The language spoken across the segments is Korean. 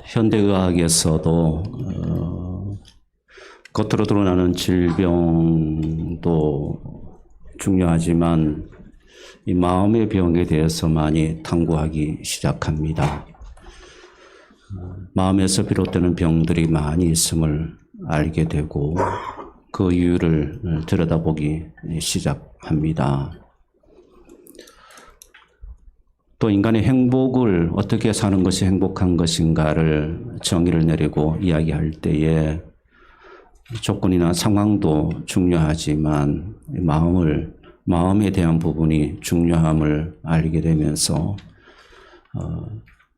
현대의학에서도 겉으로 드러나는 질병도 중요하지만 이 마음의 병에 대해서 많이 탐구하기 시작합니다. 마음에서 비롯되는 병들이 많이 있음을 알게 되고 그 이유를 들여다보기 시작합니다. 또 인간의 행복을 어떻게 사는 것이 행복한 것인가를 정의를 내리고 이야기할 때에 조건이나 상황도 중요하지만 마음에 대한 부분이 중요함을 알게 되면서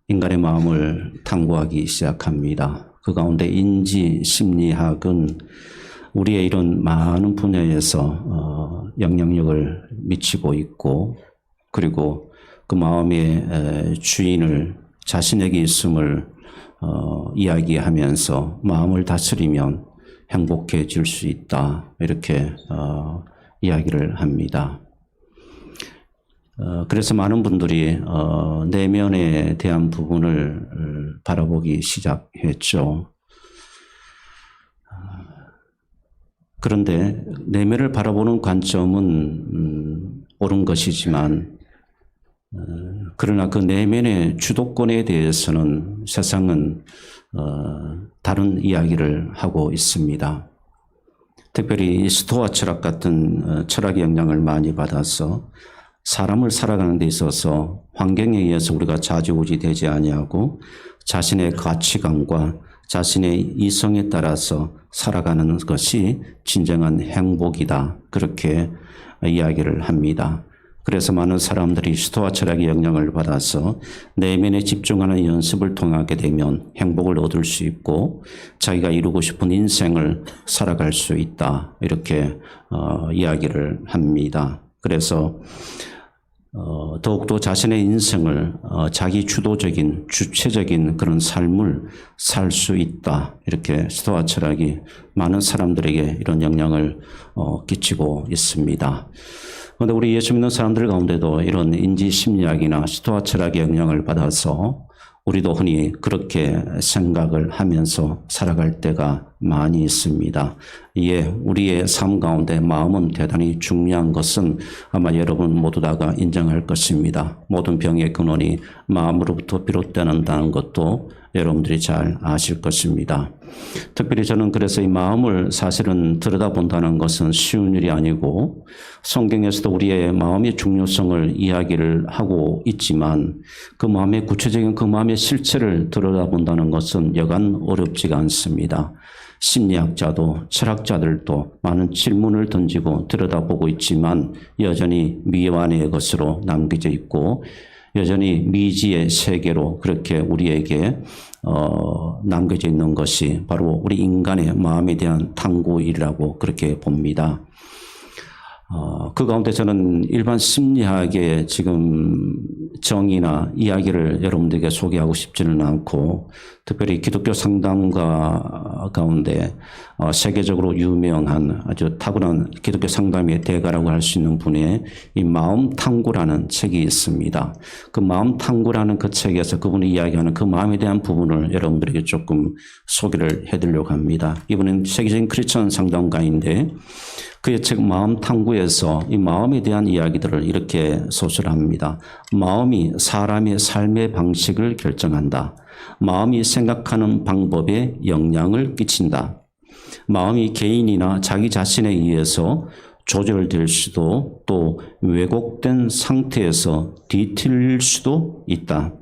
인간의 마음을 탐구하기 시작합니다. 그 가운데 인지 심리학은 우리의 이런 많은 분야에서 영향력을 미치고 있고 그리고 그 마음의 주인을 자신에게 있음을 이야기하면서 마음을 다스리면 행복해질 수 있다 이렇게 이야기를 합니다. 그래서 많은 분들이 내면에 대한 부분을 바라보기 시작했죠. 그런데 내면을 바라보는 관점은 옳은 것이지만 그러나 그 내면의 주도권에 대해서는 세상은 다른 이야기를 하고 있습니다. 특별히 스토아 철학 같은 철학의 영향을 많이 받아서 사람을 살아가는 데 있어서 환경에 의해서 우리가 좌지우지 되지 아니하고 자신의 가치관과 자신의 이성에 따라서 살아가는 것이 진정한 행복이다. 그렇게 이야기를 합니다. 그래서 많은 사람들이 스토아 철학의 영향을 받아서 내면에 집중하는 연습을 통하게 되면 행복을 얻을 수 있고 자기가 이루고 싶은 인생을 살아갈 수 있다. 이렇게 이야기를 합니다. 그래서 더욱더 자신의 인생을 자기 주도적인 주체적인 그런 삶을 살 수 있다. 이렇게 스토아 철학이 많은 사람들에게 이런 영향을 끼치고 있습니다. 그런데 우리 예수 믿는 사람들 가운데도 이런 인지 심리학이나 스토아 철학의 영향을 받아서 우리도 흔히 그렇게 생각을 하면서 살아갈 때가 많이 있습니다. 예, 우리의 삶 가운데 마음은 대단히 중요한 것은 아마 여러분 모두 다가 인정할 것입니다. 모든 병의 근원이 마음으로부터 비롯된다는 것도 여러분들이 잘 아실 것입니다. 특별히 저는 그래서 이 마음을 사실은 들여다본다는 것은 쉬운 일이 아니고 성경에서도 우리의 마음의 중요성을 이야기를 하고 있지만 그 마음의 구체적인 그 마음의 실체를 들여다본다는 것은 여간 어렵지가 않습니다. 심리학자도 철학자들도 많은 질문을 던지고 들여다보고 있지만 여전히 미완의 것으로 남겨져 있고 여전히 미지의 세계로 그렇게 우리에게 남겨져 있는 것이 바로 우리 인간의 마음에 대한 탐구이라고 그렇게 봅니다. 그 가운데 저는 일반 심리학의 지금 정의나 이야기를 여러분들에게 소개하고 싶지는 않고 특별히 기독교 상담가 가운데 세계적으로 유명한 아주 탁월한 기독교 상담의 대가라고 할 수 있는 분의 이 마음 탐구라는 책이 있습니다. 그 마음 탐구라는 그 책에서 그분이 이야기하는 그 마음에 대한 부분을 여러분들에게 조금 소개를 해드리려고 합니다. 이분은 세계적인 크리스천 상담가인데 그의 책 마음 탐구에서 이 마음에 대한 이야기들을 이렇게 소설합니다. 마음이 사람의 삶의 방식을 결정한다. 마음이 생각하는 방법에 영향을 끼친다. 마음이 개인이나 자기 자신에 의해서 조절될 수도 또 왜곡된 상태에서 뒤틀릴 수도 있다.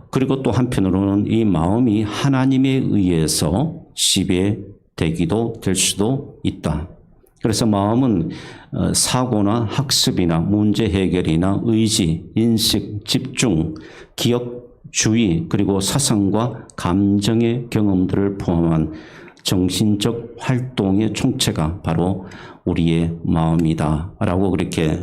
그리고 또 한편으로는 이 마음이 하나님에 의해서 지배되기도 될 수도 있다. 그래서 마음은 사고나 학습이나 문제 해결이나 의지, 인식, 집중, 기억, 주의 그리고 사상과 감정의 경험들을 포함한 정신적 활동의 총체가 바로 우리의 마음이다 라고 그렇게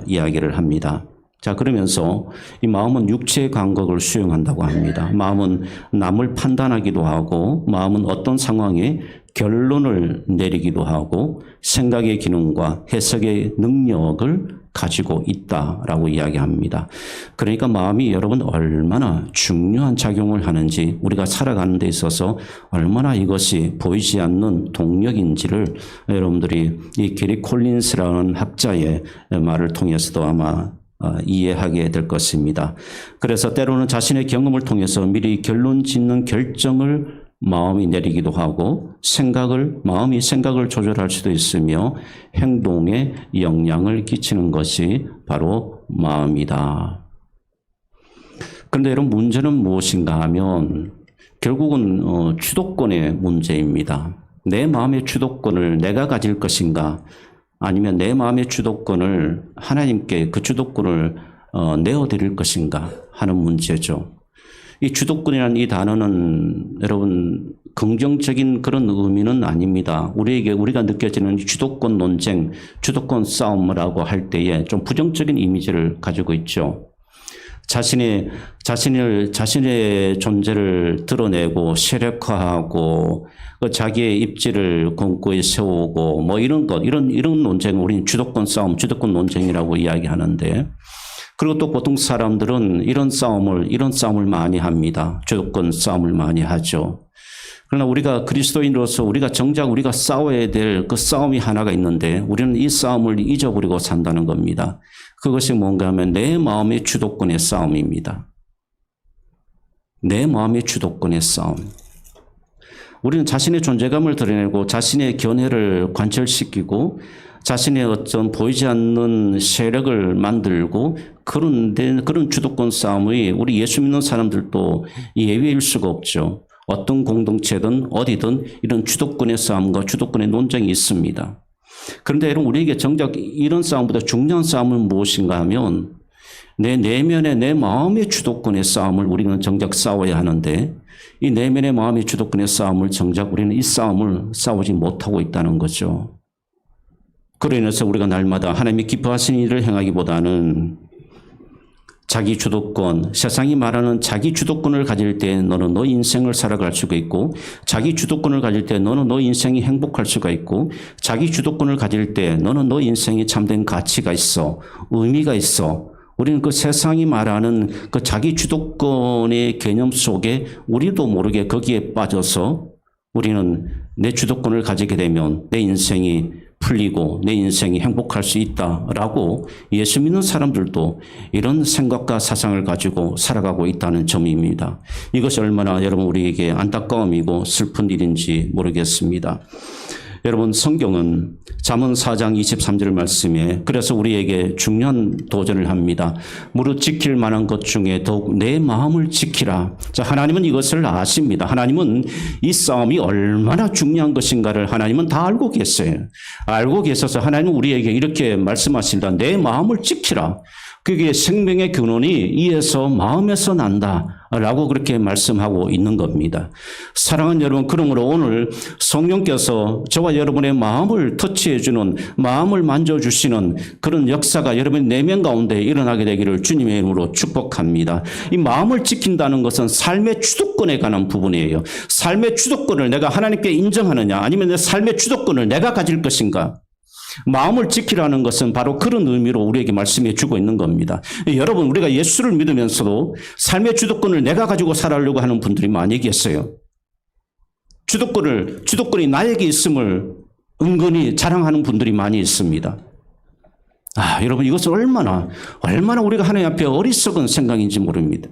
이야기를 합니다. 자, 그러면서 이 마음은 육체의 감각을 수용한다고 합니다. 마음은 남을 판단하기도 하고 마음은 어떤 상황에 결론을 내리기도 하고 생각의 기능과 해석의 능력을 가지고 있다라고 이야기합니다. 그러니까 마음이 여러분 얼마나 중요한 작용을 하는지, 우리가 살아가는 데 있어서 얼마나 이것이 보이지 않는 동력인지를 여러분들이 이 게리 콜린스라는 학자의 말을 통해서도 아마 이해하게 될 것입니다. 그래서 때로는 자신의 경험을 통해서 미리 결론 짓는 결정을 마음이 내리기도 하고 마음이 생각을 조절할 수도 있으며 행동에 영향을 끼치는 것이 바로 마음이다. 그런데 여러분, 문제는 무엇인가 하면 결국은 주도권의 문제입니다. 내 마음의 주도권을 내가 가질 것인가, 아니면 내 마음의 주도권을 하나님께 그 주도권을 내어드릴 것인가 하는 문제죠. 이 주도권이라는 이 단어는 여러분 긍정적인 그런 의미는 아닙니다. 우리가 느껴지는 주도권 논쟁, 주도권 싸움이라고 할 때에 좀 부정적인 이미지를 가지고 있죠. 자신의 존재를 드러내고 세력화하고 자기의 입지를 공고히 세우고 뭐 이런 논쟁, 우리는 주도권 싸움, 주도권 논쟁이라고 이야기하는데, 그리고 또 보통 사람들은 이런 싸움을 많이 합니다. 주도권 싸움을 많이 하죠. 그러나 우리가 그리스도인으로서 우리가 싸워야 될 그 싸움이 하나가 있는데, 우리는 이 싸움을 잊어버리고 산다는 겁니다. 그것이 뭔가 하면 내 마음의 주도권의 싸움입니다. 내 마음의 주도권의 싸움. 우리는 자신의 존재감을 드러내고 자신의 견해를 관철시키고 자신의 어떤 보이지 않는 세력을 만들고 그런 주도권 싸움이 우리 예수 믿는 사람들도 예외일 수가 없죠. 어떤 공동체든 어디든 이런 주도권의 싸움과 주도권의 논쟁이 있습니다. 그런데 여러분, 우리에게 정작 이런 싸움보다 중요한 싸움은 무엇인가 하면 내 내면의 내 마음의 주도권의 싸움을 우리는 정작 싸워야 하는데, 이 내면의 마음의 주도권의 싸움을 정작 우리는 이 싸움을 싸우지 못하고 있다는 거죠. 그로 인해서 우리가 날마다 하나님이 기뻐하시는 일을 행하기보다는 자기 주도권, 세상이 말하는 자기 주도권을 가질 때 너는 너 인생을 살아갈 수가 있고, 자기 주도권을 가질 때 너는 너 인생이 행복할 수가 있고, 자기 주도권을 가질 때 너는 너 인생이 참된 가치가 있어, 의미가 있어. 우리는 그 세상이 말하는 그 자기 주도권의 개념 속에 우리도 모르게 거기에 빠져서 우리는 내 주도권을 가지게 되면 내 인생이 풀리고 내 인생이 행복할 수 있다라고 예수 믿는 사람들도 이런 생각과 사상을 가지고 살아가고 있다는 점입니다. 이것이 얼마나 여러분 우리에게 안타까움이고 슬픈 일인지 모르겠습니다. 여러분, 성경은 잠언 4장 23절 말씀에 그래서 우리에게 중요한 도전을 합니다. 무릇 지킬 만한 것 중에 더욱 내 마음을 지키라. 자, 하나님은 이것을 아십니다. 하나님은 이 싸움이 얼마나 중요한 것인가를 하나님은 다 알고 계세요. 알고 계셔서 하나님은 우리에게 이렇게 말씀하신다. 내 마음을 지키라. 그게 생명의 근원이 이에서 마음에서 난다라고 그렇게 말씀하고 있는 겁니다. 사랑하는 여러분, 그러므로 오늘 성령께서 저와 여러분의 마음을 터치해주는, 마음을 만져주시는 그런 역사가 여러분의 내면 가운데 일어나게 되기를 주님의 이름으로 축복합니다. 이 마음을 지킨다는 것은 삶의 주도권에 관한 부분이에요. 삶의 주도권을 내가 하나님께 인정하느냐, 아니면 내 삶의 주도권을 내가 가질 것인가. 마음을 지키라는 것은 바로 그런 의미로 우리에게 말씀해 주고 있는 겁니다. 여러분, 우리가 예수를 믿으면서도 삶의 주도권을 내가 가지고 살아가려고 하는 분들이 많이 계세요. 주도권이 나에게 있음을 은근히 자랑하는 분들이 많이 있습니다. 여러분, 이것은 얼마나 우리가 하나님 앞에 어리석은 생각인지 모릅니다.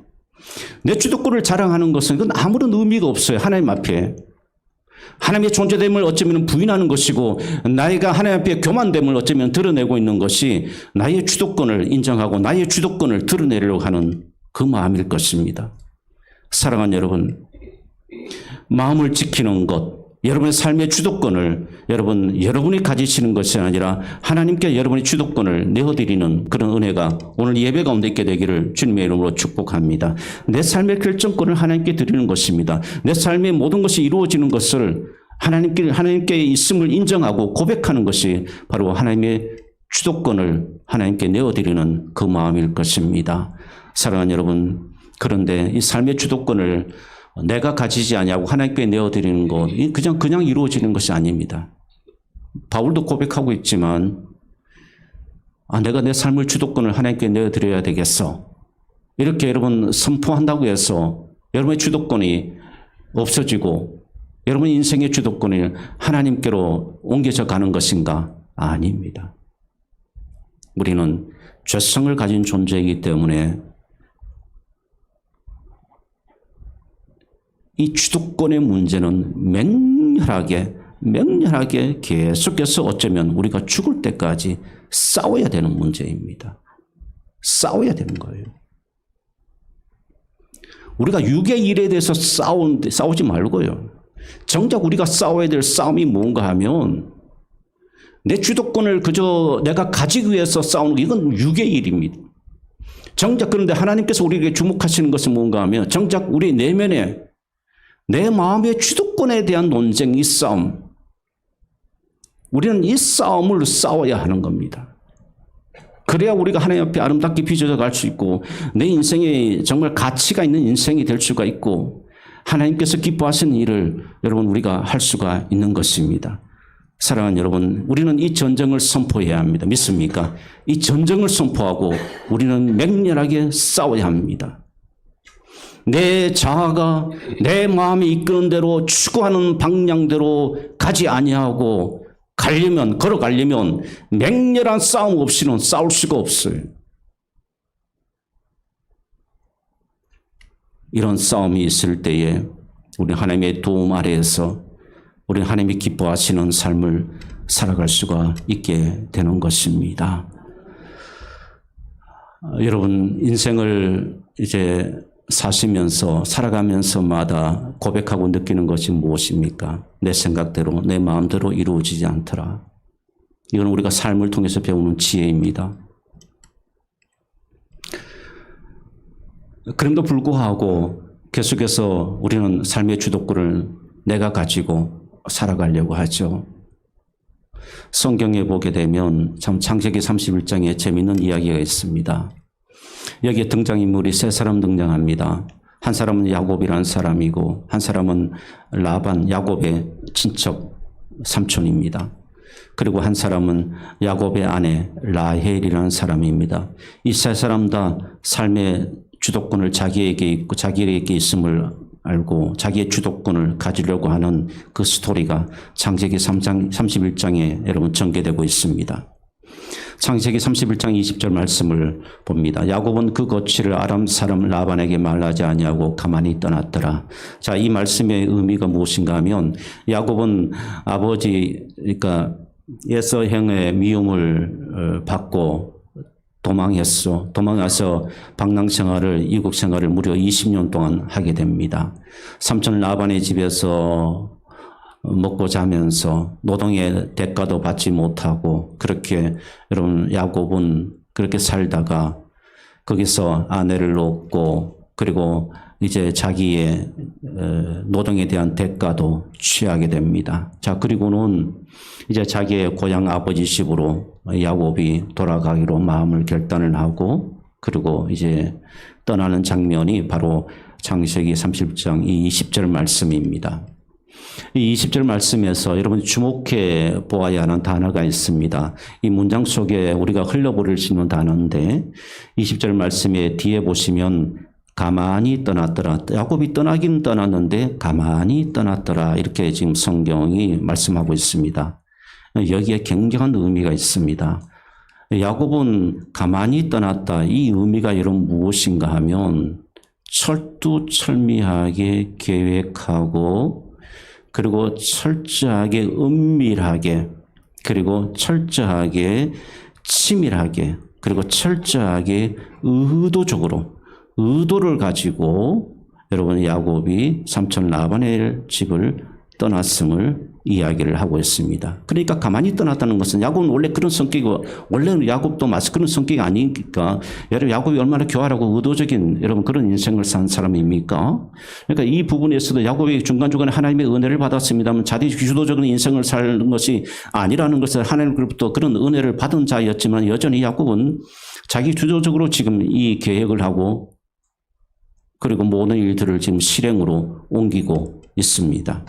내 주도권을 자랑하는 것은 그건 아무런 의미가 없어요. 하나님 앞에. 하나님의 존재됨을 어쩌면 부인하는 것이고, 나이가 하나님 앞에 교만됨을 어쩌면 드러내고 있는 것이 나의 주도권을 인정하고 나의 주도권을 드러내려고 하는 그 마음일 것입니다. 사랑하는 여러분, 마음을 지키는 것, 여러분의 삶의 주도권을 여러분이 가지시는 것이 아니라 하나님께 여러분의 주도권을 내어드리는 그런 은혜가 오늘 예배 가운데 있게 되기를 주님의 이름으로 축복합니다. 내 삶의 결정권을 하나님께 드리는 것입니다. 내 삶의 모든 것이 이루어지는 것을 하나님께 있음을 인정하고 고백하는 것이 바로 하나님의 주도권을 하나님께 내어드리는 그 마음일 것입니다. 사랑하는 여러분, 그런데 이 삶의 주도권을 내가 가지지 아니하고 하나님께 내어드리는 것, 그냥 이루어지는 것이 아닙니다. 바울도 고백하고 있지만 내가 내 삶의 주도권을 하나님께 내어드려야 되겠어. 이렇게 여러분 선포한다고 해서 여러분의 주도권이 없어지고 여러분 인생의 주도권이 하나님께로 옮겨져 가는 것인가? 아닙니다. 우리는 죄성을 가진 존재이기 때문에 이 주도권의 문제는 맹렬하게 계속해서 어쩌면 우리가 죽을 때까지 싸워야 되는 문제입니다. 싸워야 되는 거예요. 우리가 육의 일에 대해서 싸우지 말고요. 정작 우리가 싸워야 될 싸움이 뭔가 하면 내 주도권을 그저 내가 가지기 위해서 싸우는 거, 이건 육의 일입니다. 정작 그런데 하나님께서 우리에게 주목하시는 것은 뭔가 하면 정작 우리 내면에 내 마음의 주도권에 대한 논쟁, 이 싸움. 우리는 이 싸움을 싸워야 하는 겁니다. 그래야 우리가 하나님 앞에 아름답게 빚어져 갈 수 있고 내 인생에 정말 가치가 있는 인생이 될 수가 있고 하나님께서 기뻐하시는 일을 여러분 우리가 할 수가 있는 것입니다. 사랑하는 여러분, 우리는 이 전쟁을 선포해야 합니다. 믿습니까? 이 전쟁을 선포하고 우리는 맹렬하게 싸워야 합니다. 내 자아가 내 마음이 이끄는 대로 추구하는 방향대로 가지 아니하고 걸어가려면 맹렬한 싸움 없이는 싸울 수가 없어요. 이런 싸움이 있을 때에 우리 하나님의 도움 아래에서 우리 하나님이 기뻐하시는 삶을 살아갈 수가 있게 되는 것입니다. 여러분, 인생을 이제 살아가면서마다 고백하고 느끼는 것이 무엇입니까? 내 생각대로, 내 마음대로 이루어지지 않더라. 이건 우리가 삶을 통해서 배우는 지혜입니다. 그럼에도 불구하고 계속해서 우리는 삶의 주도권을 내가 가지고 살아가려고 하죠. 성경에 보게 되면 참 창세기 31장에 재미있는 이야기가 있습니다. 여기에 등장인물이 세 사람 등장합니다. 한 사람은 야곱이라는 사람이고 한 사람은 라반, 야곱의 친척 삼촌입니다. 그리고 한 사람은 야곱의 아내 라헬이라는 사람입니다. 이 세 사람 다 삶의 주도권을 자기에게 있음을 알고 자기의 주도권을 가지려고 하는 그 스토리가 창세기 3장 31장에 여러분 전개되고 있습니다. 창세기 31장 20절 말씀을 봅니다. 야곱은 그 거취를 아람 사람 라반에게 말하지 아니하고 가만히 떠났더라. 자, 이 말씀의 의미가 무엇인가 하면 야곱은 아버지 그러니까 에서 형의 미움을 받고 도망해서 방랑 생활을, 이국 생활을 무려 20년 동안 하게 됩니다. 삼촌 라반의 집에서 먹고 자면서 노동의 대가도 받지 못하고 그렇게 여러분 야곱은 그렇게 살다가 거기서 아내를 놓고 그리고 이제 자기의 노동에 대한 대가도 취하게 됩니다. 자, 그리고는 이제 자기의 고향 아버지 집으로 야곱이 돌아가기로 마음을 결단을 하고 그리고 이제 떠나는 장면이 바로 창세기 30장 이 20절 말씀입니다. 이 20절 말씀에서 여러분이 주목해 보아야 하는 단어가 있습니다. 이 문장 속에 우리가 흘려버릴 수 있는 단어인데 20절 말씀에 뒤에 보시면 가만히 떠났더라. 야곱이 떠나긴 떠났는데 가만히 떠났더라. 이렇게 지금 성경이 말씀하고 있습니다. 여기에 굉장한 의미가 있습니다. 야곱은 가만히 떠났다. 이 의미가 여러분 무엇인가 하면 철두철미하게 계획하고 그리고 철저하게 은밀하게 그리고 철저하게 치밀하게 그리고 철저하게 의도를 가지고 여러분 야곱이 삼촌 라반의 집을 떠났음을 이야기를 하고 있습니다. 그러니까 가만히 떠났다는 것은 야곱은 원래 그런 성격이고 원래는 야곱도 그런 성격이 아니니까 여러분 야곱이 얼마나 교활하고 의도적인 여러분 그런 인생을 산 사람입니까? 그러니까 이 부분에서도 야곱이 중간중간에 하나님의 은혜를 받았습니다만 자기 주도적인 인생을 사는 것이 아니라는 것을 하나님으로부터 그런 은혜를 받은 자였지만 여전히 야곱은 자기 주도적으로 지금 이 계획을 하고 그리고 모든 일들을 지금 실행으로 옮기고 있습니다.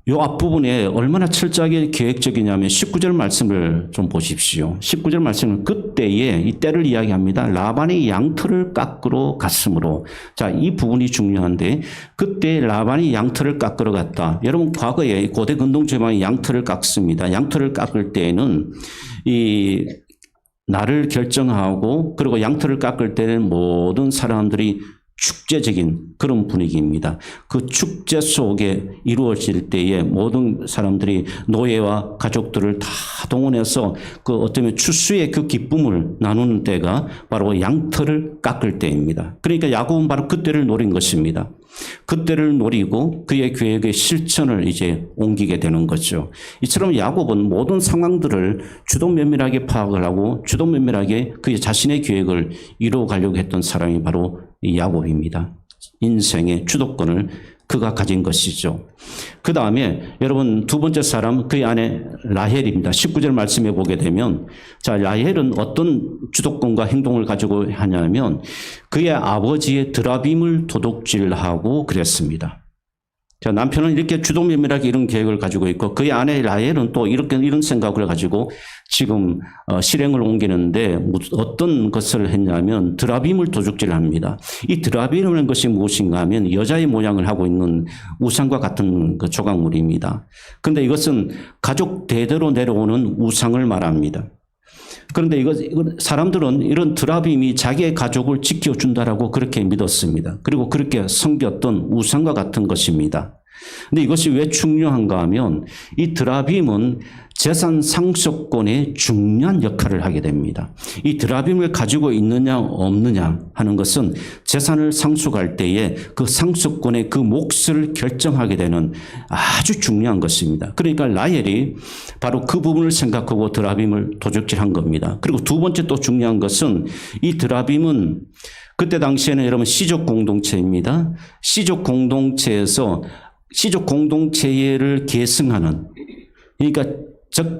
이 앞부분에 얼마나 철저하게 계획적이냐면 19절 말씀을 좀 보십시오. 19절 말씀은 그때에 이 때를 이야기합니다. 라반이 양털을 깎으러 갔으므로. 자, 이 부분이 중요한데 그때 라반이 양털을 깎으러 갔다. 여러분 과거에 고대 근동제방이 양털을 깎습니다. 양털을 깎을 때에는 이 날을 결정하고 그리고 양털을 깎을 때는 모든 사람들이 축제적인 그런 분위기입니다. 그 축제 속에 이루어질 때에 모든 사람들이 노예와 가족들을 다 동원해서 그 어쩌면 추수의 그 기쁨을 나누는 때가 바로 양털을 깎을 때입니다. 그러니까 야곱은 바로 그때를 노린 것입니다. 그때를 노리고 그의 계획의 실천을 이제 옮기게 되는 거죠. 이처럼 야곱은 모든 상황들을 주도 면밀하게 파악을 하고 주도 면밀하게 그의 자신의 계획을 이루어가려고 했던 사람이 바로 이 야곱입니다. 인생의 주도권을 그가 가진 것이죠. 그 다음에 여러분 두 번째 사람 그의 아내 라헬입니다. 19절 말씀해 보게 되면 자 라헬은 어떤 주도권과 행동을 가지고 하냐면 그의 아버지의 드라빔을 도둑질하고 그랬습니다. 자, 남편은 이렇게 주도 면밀하게 이런 계획을 가지고 있고 그의 아내 라헬은 또 이런 생각을 가지고 지금 실행을 옮기는데 어떤 것을 했냐면 드라빔을 도둑질합니다. 이 드라빔이라는 것이 무엇인가 하면 여자의 모양을 하고 있는 우상과 같은 그 조각물입니다. 그런데 이것은 가족 대대로 내려오는 우상을 말합니다. 그런데 이거 사람들은 이런 드라빔이 자기의 가족을 지켜준다라고 그렇게 믿었습니다. 그리고 그렇게 섬겼던 우상과 같은 것입니다. 근데 이것이 왜 중요한가 하면 이 드라빔은 재산 상속권에 중요한 역할을 하게 됩니다. 이 드라빔을 가지고 있느냐 없느냐 하는 것은 재산을 상속할 때에 그 상속권의 그 몫을 결정하게 되는 아주 중요한 것입니다. 그러니까 라헬이 바로 그 부분을 생각하고 드라빔을 도둑질한 겁니다. 그리고 두 번째 또 중요한 것은 이 드라빔은 그때 당시에는 여러분 시족 공동체입니다. 시족 공동체에서 시족 공동체를 계승하는 그러니까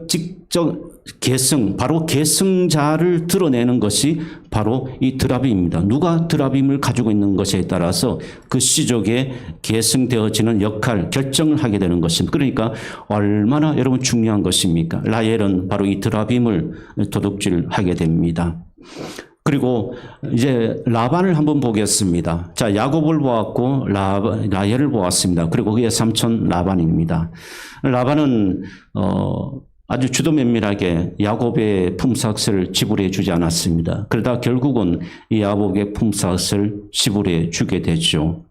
직접 계승, 바로 계승자를 드러내는 것이 바로 이 드라빔입니다. 누가 드라빔을 가지고 있는 것에 따라서 그 시족에 계승되어지는 역할, 결정을 하게 되는 것입니다. 그러니까 얼마나 여러분 중요한 것입니까? 라헬은 바로 이 드라빔을 도둑질하게 됩니다. 그리고 이제 라반을 한번 보겠습니다. 자, 야곱을 보았고 라헬을 보았습니다. 그리고 그의 삼촌 라반입니다. 라반은 아주 주도 면밀하게 야곱의 품삯을 지불해 주지 않았습니다. 그러다 결국은 이 야곱의 품삯을 지불해 주게 되죠.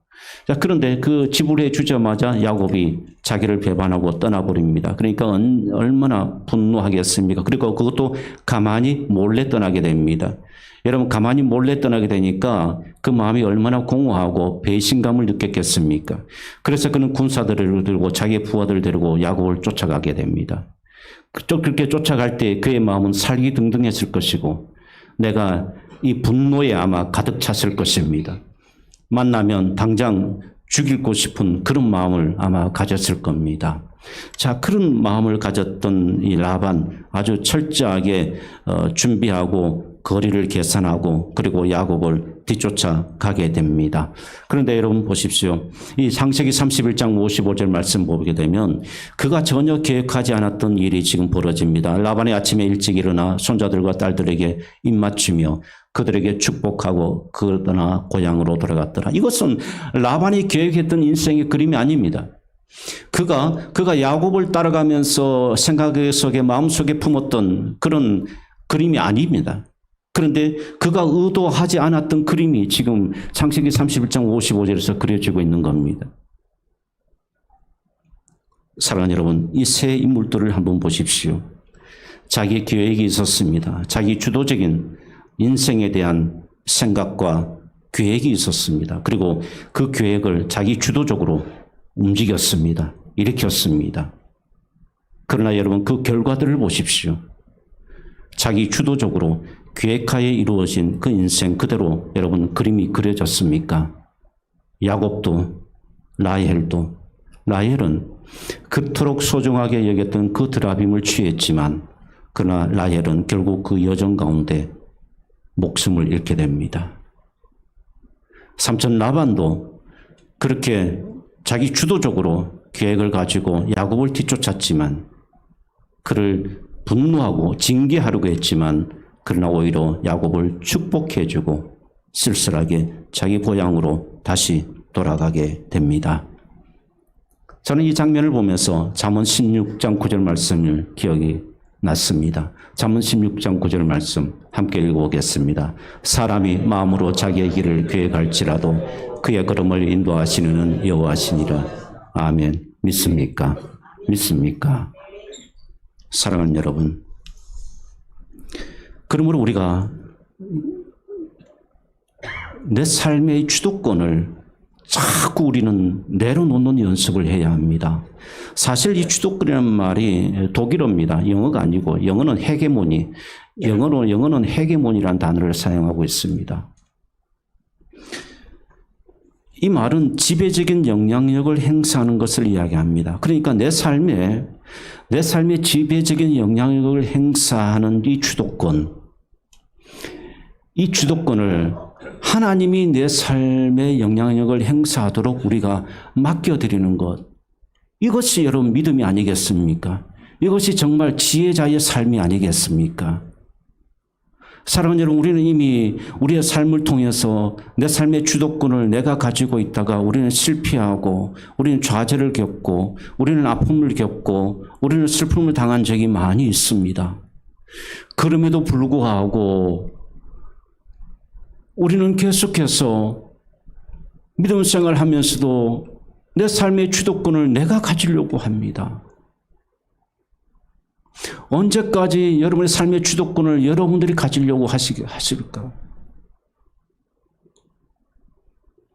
자, 그런데 그 지불해 주자마자 야곱이 자기를 배반하고 떠나버립니다. 그러니까 얼마나 분노하겠습니까? 그리고 그것도 가만히 몰래 떠나게 됩니다. 여러분 가만히 몰래 떠나게 되니까 그 마음이 얼마나 공허하고 배신감을 느꼈겠습니까? 그래서 그는 군사들을 들고 자기의 부하들을 데리고 야곱을 쫓아가게 됩니다. 그렇게 쫓아갈 때 그의 마음은 살기등등했을 것이고 내가 이 분노에 아마 가득 찼을 것입니다. 만나면 당장 죽이고 싶은 그런 마음을 아마 가졌을 겁니다. 자, 그런 마음을 가졌던 이 라반 아주 철저하게 준비하고 거리를 계산하고 그리고 야곱을 뒤쫓아 가게 됩니다. 그런데 여러분 보십시오. 이 창세기 31장 55절 말씀 보게 되면 그가 전혀 계획하지 않았던 일이 지금 벌어집니다. 라반이 아침에 일찍 일어나 손자들과 딸들에게 입맞추며 그들에게 축복하고 그러나 고향으로 돌아갔더라. 이것은 라반이 계획했던 인생의 그림이 아닙니다. 그가 야곱을 따라가면서 생각 속에 마음속에 품었던 그런 그림이 아닙니다. 그런데 그가 의도하지 않았던 그림이 지금 창세기 31장 55절에서 그려지고 있는 겁니다. 사랑하는 여러분, 이 세 인물들을 한번 보십시오. 자기 계획이 있었습니다. 자기 주도적인 인생에 대한 생각과 계획이 있었습니다. 그리고 그 계획을 자기 주도적으로 움직였습니다. 일으켰습니다. 그러나 여러분 그 결과들을 보십시오. 자기 주도적으로 계획하에 이루어진 그 인생 그대로 여러분 그림이 그려졌습니까? 야곱도 라헬은 그토록 소중하게 여겼던 그 드라빔을 취했지만 그러나 라헬은 결국 그 여정 가운데 목숨을 잃게 됩니다. 삼촌 라반도 그렇게 자기 주도적으로 계획을 가지고 야곱을 뒤쫓았지만 그를 분노하고 징계하려고 했지만 그러나 오히려 야곱을 축복해주고 쓸쓸하게 자기 고향으로 다시 돌아가게 됩니다. 저는 이 장면을 보면서 잠언 16장 9절 말씀을 기억이 났습니다. 잠언 16장 9절 말씀 함께 읽어보겠습니다. 사람이 마음으로 자기의 길을 계획할지라도 그의 걸음을 인도하시는 여호와시니라. 아멘. 믿습니까? 믿습니까? 사랑하는 여러분, 그러므로 우리가 내 삶의 주도권을 자꾸 우리는 내려놓는 연습을 해야 합니다. 사실 이 주도권이라는 말이 독일어입니다. 영어가 아니고 영어는 헤게모니, 영어는 헤게모니라는 단어를 사용하고 있습니다. 이 말은 지배적인 영향력을 행사하는 것을 이야기합니다. 그러니까 내 삶에 지배적인 영향력을 행사하는 이 주도권을 하나님이 내 삶에 영향력을 행사하도록 우리가 맡겨드리는 것. 이것이 여러분 믿음이 아니겠습니까? 이것이 정말 지혜자의 삶이 아니겠습니까? 사랑하는 여러분, 우리는 이미 우리의 삶을 통해서 내 삶의 주도권을 내가 가지고 있다가 우리는 실패하고 우리는 좌절을 겪고 우리는 아픔을 겪고 우리는 슬픔을 당한 적이 많이 있습니다. 그럼에도 불구하고 우리는 계속해서 믿음 생활을 하면서도 내 삶의 주도권을 내가 가지려고 합니다. 언제까지 여러분의 삶의 주도권을 여러분들이 가지려고 하실까?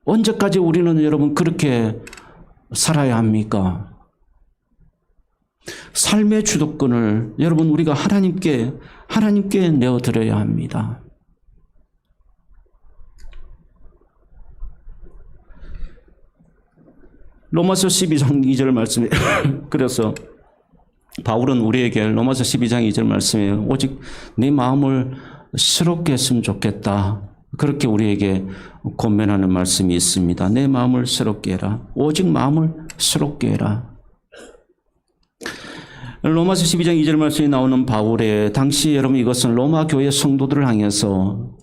언제까지 우리는 여러분 그렇게 살아야 합니까? 삶의 주도권을 여러분 우리가 하나님께 내어드려야 합니다. 로마서 12장 2절 말씀에 그래서 바울은 우리에게 로마서 12장 2절 말씀에 오직 네 마음을 새롭게 했으면 좋겠다. 그렇게 우리에게 권면하는 말씀이 있습니다. 내 마음을 새롭게 해라. 오직 마음을 새롭게 해라. 로마서 12장 2절 말씀에 나오는 바울의 당시 여러분 이것은 로마 교회 성도들을 향해서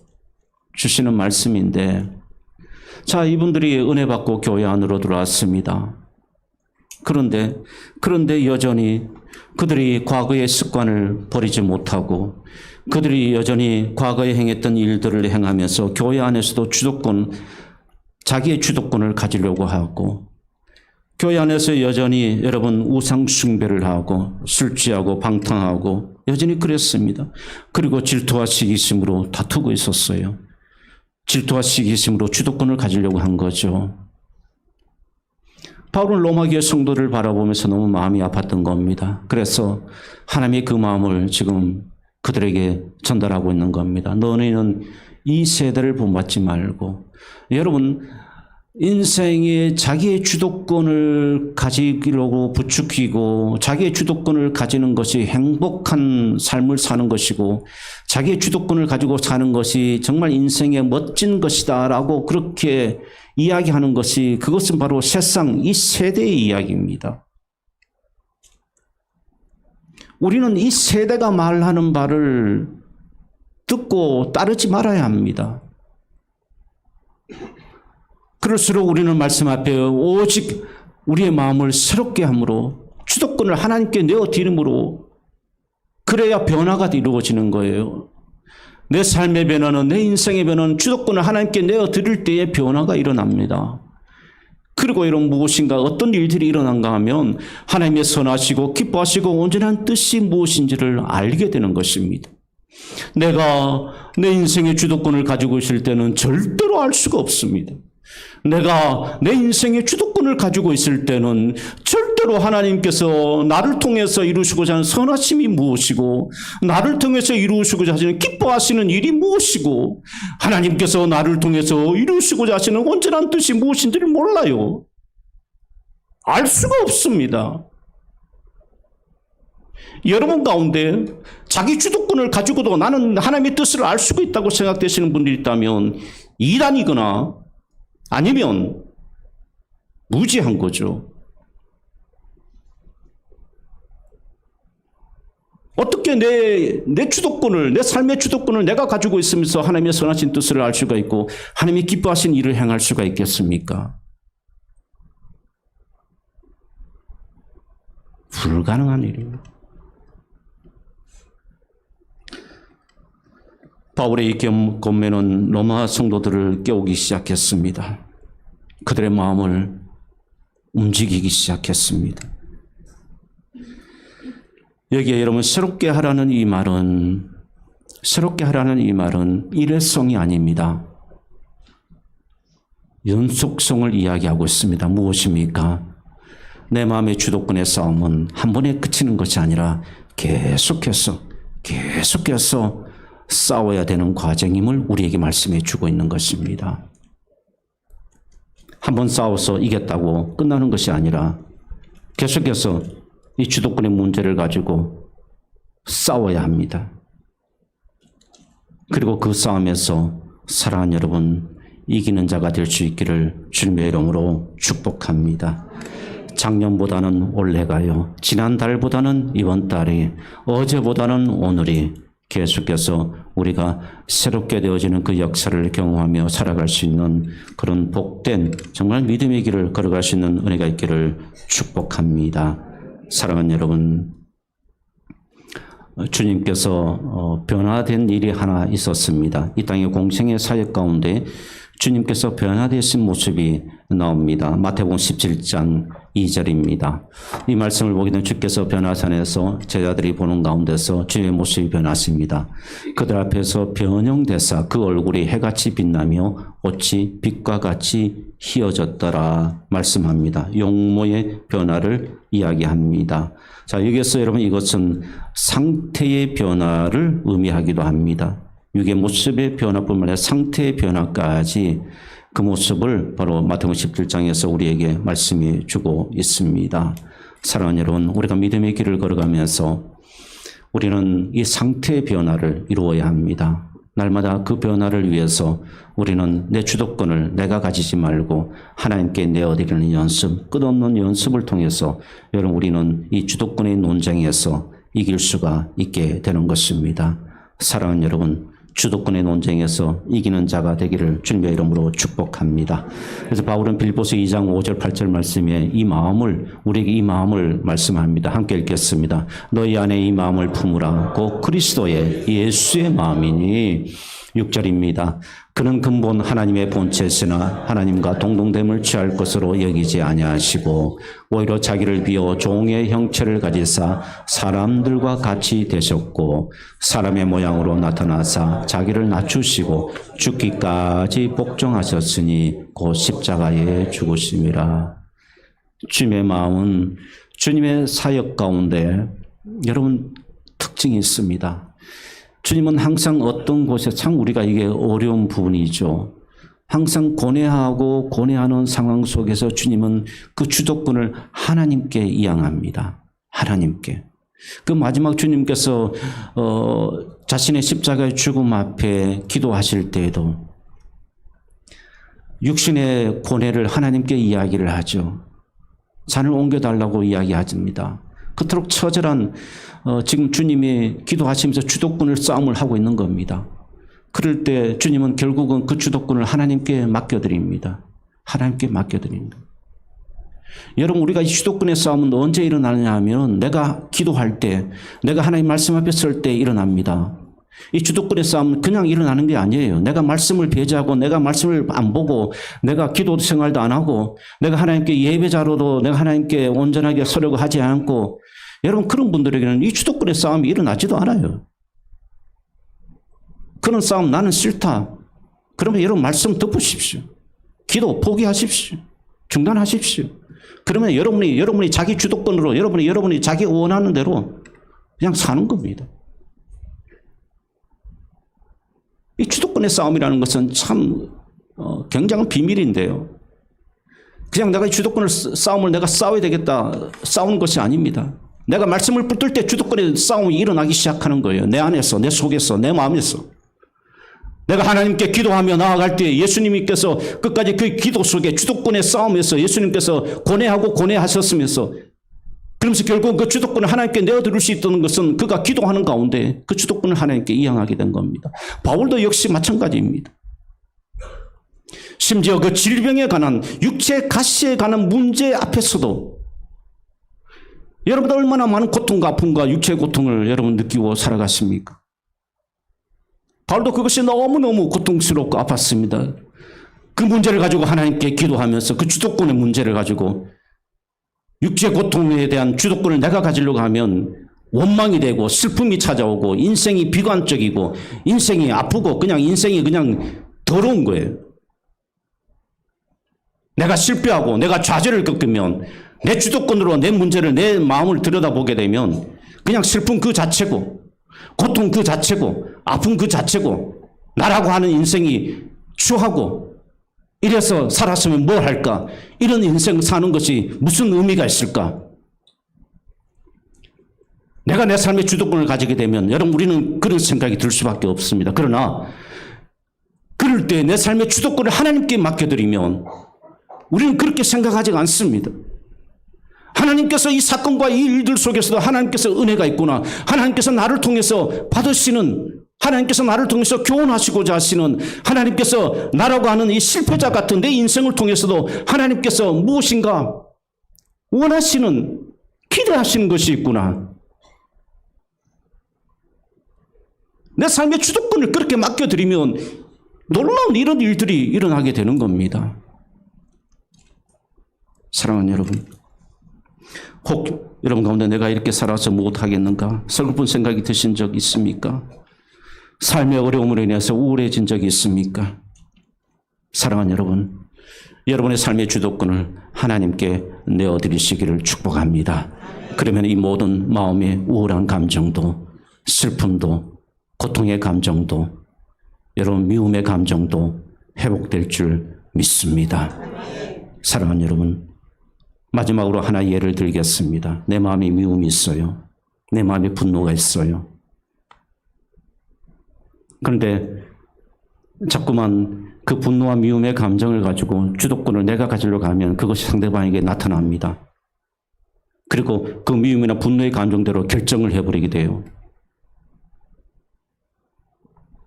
주시는 말씀인데 자, 이분들이 은혜 받고 교회 안으로 들어왔습니다. 그런데 여전히 그들이 과거의 습관을 버리지 못하고 그들이 여전히 과거에 행했던 일들을 행하면서 교회 안에서도 자기의 주도권을 가지려고 하고 교회 안에서 여전히 여러분 우상 숭배를 하고 술 취하고 방탕하고 여전히 그랬습니다. 그리고 질투와 시기심으로 다투고 있었어요. 질투와 시기심으로 주도권을 가지려고 한 거죠. 바울은 로마교회 성도를 바라보면서 너무 마음이 아팠던 겁니다. 그래서 하나님의 그 마음을 지금 그들에게 전달하고 있는 겁니다. 너희는 이 세대를 본받지 말고 여러분 인생에 자기의 주도권을 가지려고 부추기고 자기의 주도권을 가지는 것이 행복한 삶을 사는 것이고 자기의 주도권을 가지고 사는 것이 정말 인생의 멋진 것이다라고 그렇게 이야기하는 것이 그것은 바로 세상 이 세대의 이야기입니다. 우리는 이 세대가 말하는 바를 듣고 따르지 말아야 합니다. 그럴수록 우리는 말씀 앞에 오직 우리의 마음을 새롭게 함으로 주도권을 하나님께 내어드림으로 그래야 변화가 이루어지는 거예요. 내 삶의 변화는 내 인생의 변화는 주도권을 하나님께 내어드릴 때에 변화가 일어납니다. 그리고 이런 무엇인가 어떤 일들이 일어난가 하면 하나님의 선하시고 기뻐하시고 온전한 뜻이 무엇인지를 알게 되는 것입니다. 내가 내 인생의 주도권을 가지고 있을 때는 절대로 알 수가 없습니다. 내가 내 인생의 주도권을 가지고 있을 때는 절대로 하나님께서 나를 통해서 이루시고자 하는 선하심이 무엇이고 나를 통해서 이루시고자 하시는 기뻐하시는 일이 무엇이고 하나님께서 나를 통해서 이루시고자 하시는 온전한 뜻이 무엇인지를 몰라요. 알 수가 없습니다. 여러분 가운데 자기 주도권을 가지고도 나는 하나님의 뜻을 알 수가 있다고 생각되시는 분들이 있다면 이단이거나 아니면 무지한 거죠. 어떻게 내 주도권을, 내 삶의 주도권을 내가 가지고 있으면서 하나님의 선하신 뜻을 알 수가 있고 하나님이 기뻐하신 일을 행할 수가 있겠습니까? 불가능한 일입니다. 바울의 이 권면은 로마 성도들을 깨우기 시작했습니다. 그들의 마음을 움직이기 시작했습니다. 여기에 여러분 새롭게 하라는 이 말은 일회성이 아닙니다. 연속성을 이야기하고 있습니다. 무엇입니까? 내 마음의 주도권의 싸움은 한 번에 그치는 것이 아니라 계속해서 싸워야 되는 과정임을 우리에게 말씀해 주고 있는 것입니다. 한 번 싸워서 이겼다고 끝나는 것이 아니라 계속해서 이 주도권의 문제를 가지고 싸워야 합니다. 그리고 그 싸움에서 사랑하는 여러분, 이기는 자가 될 수 있기를 주님의 이름으로 축복합니다. 작년보다는 올해가요, 지난달보다는 이번 달이, 어제보다는 오늘이 계속해서 우리가 새롭게 되어지는 그 역사를 경험하며 살아갈 수 있는 그런 복된 정말 믿음의 길을 걸어갈 수 있는 은혜가 있기를 축복합니다. 사랑하는 여러분, 주님께서 변화된 일이 하나 있었습니다. 이 땅의 공생의 사역 가운데 주님께서 변화되신 모습이 나옵니다. 마태복음 17장 2절입니다. 이 말씀을 보게 되면 주께서 변화산에서 제자들이 보는 가운데서 주님의 모습이 변하십니다. 그들 앞에서 변형되사 그 얼굴이 해같이 빛나며 옷이 빛과 같이 희어졌더라 말씀합니다. 용모의 변화를 이야기합니다. 자, 여기서 여러분 이것은 상태의 변화를 의미하기도 합니다. 육의 모습의 변화뿐만 아니라 상태의 변화까지 그 모습을 바로 마태복음 17장에서 우리에게 말씀해 주고 있습니다. 사랑하는 여러분, 우리가 믿음의 길을 걸어가면서 우리는 이 상태의 변화를 이루어야 합니다. 날마다 그 변화를 위해서 우리는 내 주도권을 내가 가지지 말고 하나님께 내어드리는 연습, 끝없는 연습을 통해서 여러분 우리는 이 주도권의 논쟁에서 이길 수가 있게 되는 것입니다. 사랑하는 여러분, 주도권의 논쟁에서 이기는 자가 되기를 주님의 이름으로 축복합니다. 그래서 바울은 빌립보서 2장 5절 8절 말씀에 우리에게 이 마음을 말씀합니다. 함께 읽겠습니다. 너희 안에 이 마음을 품으라. 곧 그리스도의 예수의 마음이니 6절입니다. 그는 근본 하나님의 본체시나 하나님과 동등됨을 취할 것으로 여기지 아니하시고 오히려 자기를 비워 종의 형체를 가지사 사람들과 같이 되셨고 사람의 모양으로 나타나사 자기를 낮추시고 죽기까지 복종하셨으니 곧 십자가에 죽으심이라. 주님의 마음은 주님의 사역 가운데 여러분 특징이 있습니다. 주님은 항상 어떤 곳에 참 우리가 이게 어려운 부분이죠. 항상 고뇌하는 상황 속에서 주님은 그 주도권을 하나님께 이양합니다. 하나님께. 그 마지막 주님께서 자신의 십자가의 죽음 앞에 기도하실 때에도 육신의 고뇌를 하나님께 이야기를 하죠. 잔을 옮겨달라고 이야기합니다. 그토록 처절한 지금 주님이 기도하시면서 주도권을 싸움을 하고 있는 겁니다. 그럴 때 주님은 결국은 그 주도권을 하나님께 맡겨드립니다. 하나님께 맡겨드립니다. 여러분, 우리가 이 주도권의 싸움은 언제 일어나느냐 하면 내가 기도할 때, 내가 하나님 말씀 앞에 설 때 일어납니다. 이 주도권의 싸움은 그냥 일어나는 게 아니에요. 내가 말씀을 배제하고 내가 말씀을 안 보고 내가 기도 생활도 안 하고 내가 하나님께 예배자로도 내가 하나님께 온전하게 서려고 하지 않고 여러분 그런 분들에게는 이 주도권의 싸움이 일어나지도 않아요. 그런 싸움 나는 싫다. 그러면 여러분 말씀 덮으십시오. 기도 포기하십시오. 중단하십시오. 그러면 여러분이 자기 주도권으로 여러분이 자기 원하는 대로 그냥 사는 겁니다. 이 주도권의 싸움이라는 것은 참 굉장한 비밀인데요. 그냥 내가 이 주도권을 싸움을 내가 싸워야 되겠다 싸우는 것이 아닙니다. 내가 말씀을 붙들 때 주도권의 싸움이 일어나기 시작하는 거예요. 내 안에서, 내 속에서, 내 마음에서. 내가 하나님께 기도하며 나아갈 때 예수님께서 끝까지 그 기도 속에 주도권의 싸움에서 예수님께서 고뇌하고 고뇌하셨으면서 그러면서 결국 그 주도권을 하나님께 내어드릴 수 있다는 것은 그가 기도하는 가운데 그 주도권을 하나님께 이양하게 된 겁니다. 바울도 역시 마찬가지입니다. 심지어 그 질병에 관한 육체 가시에 관한 문제 앞에서도 여러분들 얼마나 많은 고통과 아픔과 육체의 고통을 여러분 느끼고 살아갔습니까? 바울도 그것이 너무너무 고통스럽고 아팠습니다. 그 문제를 가지고 하나님께 기도하면서 그 주도권의 문제를 가지고 육체의 고통에 대한 주도권을 내가 가지려고 하면 원망이 되고 슬픔이 찾아오고 인생이 비관적이고 인생이 아프고 그냥 인생이 그냥 더러운 거예요. 내가 실패하고 내가 좌절을 겪으면 내 주도권으로 내 문제를 내 마음을 들여다보게 되면 그냥 슬픔 그 자체고 고통 그 자체고 아픔 그 자체고 나라고 하는 인생이 추하고 이래서 살았으면 뭘 할까? 이런 인생 사는 것이 무슨 의미가 있을까? 내가 내 삶의 주도권을 가지게 되면 여러분 우리는 그런 생각이 들 수밖에 없습니다. 그러나 그럴 때 내 삶의 주도권을 하나님께 맡겨드리면 우리는 그렇게 생각하지 않습니다. 하나님께서 이 사건과 이 일들 속에서도 하나님께서 은혜가 있구나. 하나님께서 나를 통해서 받으시는 하나님께서 나를 통해서 교훈하시고자 하시는 하나님께서 나라고 하는 이 실패자 같은 내 인생을 통해서도 하나님께서 무엇인가 원하시는 기대하시는 것이 있구나. 내 삶의 주도권을 그렇게 맡겨드리면 놀라운 이런 일들이 일어나게 되는 겁니다. 사랑하는 여러분, 혹 여러분 가운데 내가 이렇게 살아서 못하겠는가 슬픈 생각이 드신 적 있습니까? 삶의 어려움으로 인해서 우울해진 적이 있습니까? 사랑하는 여러분, 여러분의 삶의 주도권을 하나님께 내어드리시기를 축복합니다. 그러면 이 모든 마음의 우울한 감정도 슬픔도 고통의 감정도 여러분 미움의 감정도 회복될 줄 믿습니다. 사랑하는 여러분, 마지막으로 하나 예를 들겠습니다. 내 마음에 미움이 있어요. 내 마음에 분노가 있어요. 그런데 자꾸만 그 분노와 미움의 감정을 가지고 주도권을 내가 가지려고 하면 그것이 상대방에게 나타납니다. 그리고 그 미움이나 분노의 감정대로 결정을 해버리게 돼요.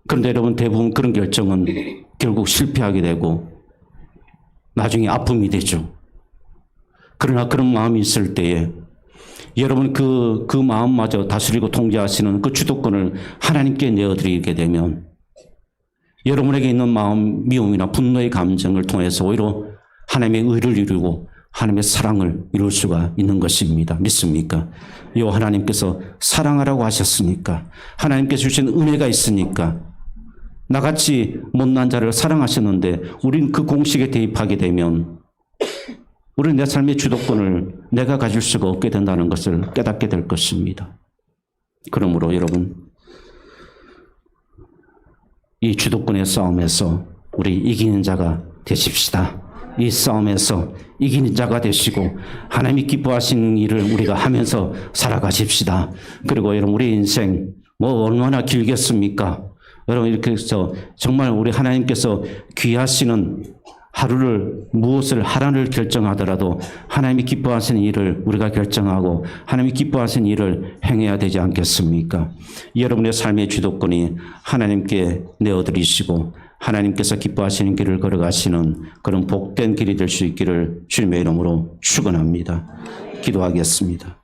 그런데 여러분 대부분 그런 결정은 결국 실패하게 되고 나중에 아픔이 되죠. 그러나 그런 마음이 있을 때에 여러분 그 마음마저 다스리고 통제하시는 그 주도권을 하나님께 내어드리게 되면 여러분에게 있는 마음 미움이나 분노의 감정을 통해서 오히려 하나님의 의를 이루고 하나님의 사랑을 이룰 수가 있는 것입니다. 믿습니까? 요 하나님께서 사랑하라고 하셨으니까 하나님께서 주신 은혜가 있으니까 나같이 못난 자를 사랑하셨는데 우리는 그 공식에 대입하게 되면 우리는 내 삶의 주도권을 내가 가질 수가 없게 된다는 것을 깨닫게 될 것입니다. 그러므로 여러분 이 주도권의 싸움에서 우리 이기는 자가 되십시다. 이 싸움에서 이기는 자가 되시고 하나님이 기뻐하시는 일을 우리가 하면서 살아가십시다. 그리고 여러분 우리 인생 뭐 얼마나 길겠습니까? 여러분 이렇게 해서 정말 우리 하나님께서 귀하시는 하루를 무엇을 하라를 결정하더라도 하나님이 기뻐하시는 일을 우리가 결정하고 하나님이 기뻐하시는 일을 행해야 되지 않겠습니까? 여러분의 삶의 주도권이 하나님께 내어드리시고 하나님께서 기뻐하시는 길을 걸어가시는 그런 복된 길이 될 수 있기를 주님의 이름으로 축원합니다. 기도하겠습니다.